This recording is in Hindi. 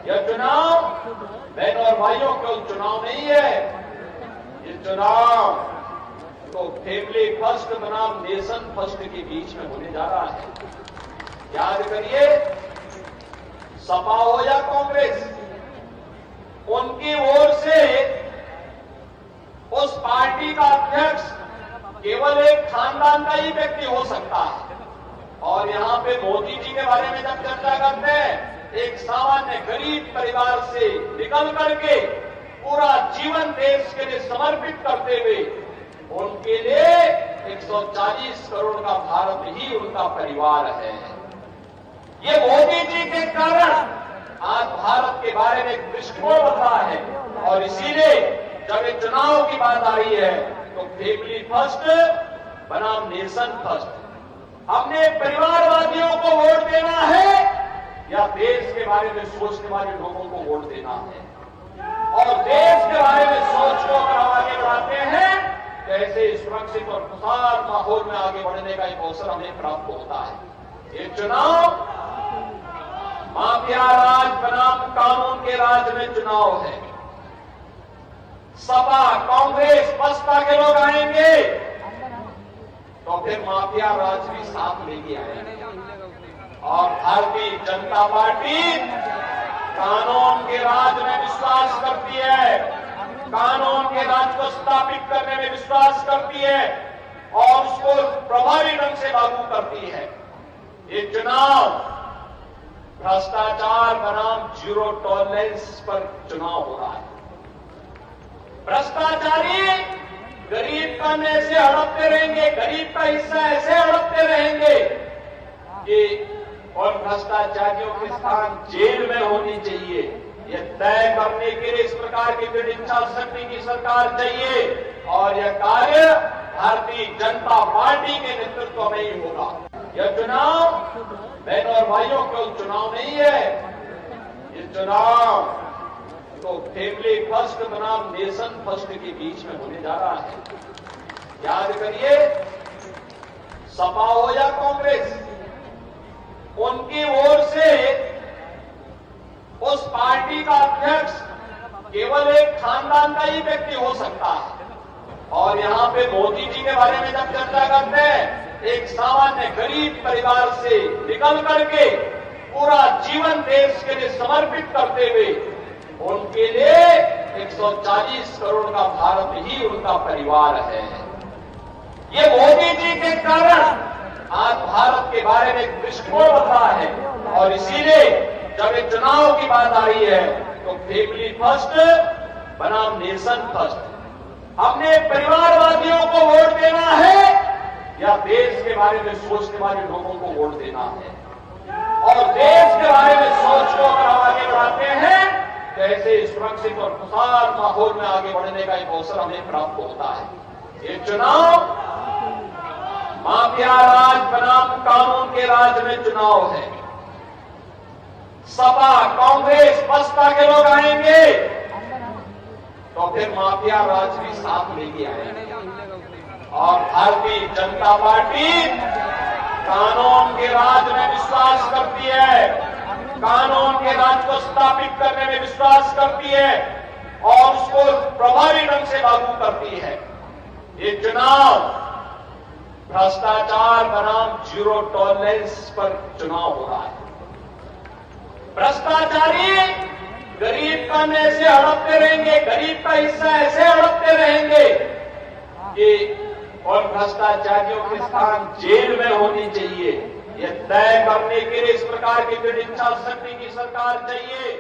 यह चुनाव बहनों और भाइयों केवल चुनाव नहीं है, ये चुनाव तो फैमिली फर्स्ट बनाम नेशन फर्स्ट के बीच में होने जा रहा है। याद करिए, सपा हो या कांग्रेस, उनकी ओर से उस पार्टी का अध्यक्ष केवल एक खानदान का ही व्यक्ति हो सकता है। और यहां पे मोदी जी के बारे में जब चर्चा करते हैं, एक सामान्य गरीब परिवार से निकल करके पूरा जीवन देश के लिए समर्पित करते हुए उनके लिए 140 करोड़ का भारत ही उनका परिवार है। ये मोदी जी के कारण आज भारत के बारे में एक दृष्टिकोण बदला है। और इसीलिए जब ये चुनाव की बात आ रही है तो फैमिली फर्स्ट बनाम नेशन फर्स्ट, हमने परिवारवादियों को वोट देना है या देश के बारे में सोचने वाले लोगों को वोट देना है। और देश के बारे में सोच को अगर हम आगे बढ़ाते हैं तो ऐसे सुरक्षित और खुशहाल माहौल में आगे बढ़ने का एक अवसर हमें प्राप्त होता है। ये चुनाव माफिया राज बनाम कानून के राज में चुनाव है। सपा, कांग्रेस, बसपा के लोग आएंगे तो फिर माफिया राज भी साथ लेके आएंगे। और भारतीय जनता पार्टी कानून के राज में विश्वास करती है, कानून के राज को स्थापित करने में विश्वास करती है और उसको प्रभावी ढंग से लागू करती है। ये चुनाव भ्रष्टाचार बनाम जीरो टॉलरेंस पर चुनाव हो रहा है। भ्रष्टाचारी गरीब का में ऐसे हड़पते रहेंगे, गरीब का हिस्सा ऐसे हड़पते रहेंगे कि, और भ्रष्टाचारियों के स्थान जेल में होनी चाहिए। यह तय करने के लिए इस प्रकार की दृढ़ इच्छा शक्ति की सरकार चाहिए और यह कार्य भारतीय जनता पार्टी के नेतृत्व में ही होगा। यह चुनाव बहनों और भाइयों केवल चुनाव नहीं है, ये चुनाव तो फैमिली फर्स्ट बनाम नेशन फर्स्ट के बीच में होने जा रहा है। याद करिए, सपा हो या कांग्रेस, उनकी ओर से उस पार्टी का अध्यक्ष केवल एक खानदान का ही व्यक्ति हो सकता है। और यहां पे मोदी जी के बारे में जब चर्चा करते हैं, एक सामान्य गरीब परिवार से निकल करके पूरा जीवन देश के लिए समर्पित करते हुए उनके लिए 140 करोड़ का भारत ही उनका परिवार है। ये मोदी जी के कारण आज भारत के बारे में एक दृष्टिकोण बदला है। और इसीलिए जब ये चुनाव की बात आ रही है तो फैमिली फर्स्ट बनाम नेशन फर्स्ट, हमने परिवारवादियों को वोट देना है या देश के बारे में सोचने वाले लोगों को वोट देना है। और देश के बारे में सोच को अगर हम आगे बढ़ाते हैं तो ऐसे सुरक्षित और खुशहाल माहौल में आगे बढ़ने का एक अवसर हमें प्राप्त होता है। ये चुनाव माफिया राज बनाम कानून के राज में चुनाव है। सपा, कांग्रेस, बसपा के लोग आएंगे तो फिर माफिया राज भी साथ लेके आएंगे। और भारतीय जनता पार्टी कानून के राज में विश्वास करती है, कानून के राज को स्थापित करने में विश्वास करती है और उसको प्रभावी ढंग से लागू करती है। ये चुनाव भ्रष्टाचार बनाम जीरो टॉलरेंस पर चुनाव हो रहा है। भ्रष्टाचारी गरीब का में ऐसे हड़पते रहेंगे, गरीब का हिस्सा ऐसे हड़पते रहेंगे कि, और भ्रष्टाचारियों के स्थान जेल में होनी चाहिए। यह तय करने के लिए इस प्रकार की दृढ़ इच्छा शक्ति की सरकार चाहिए।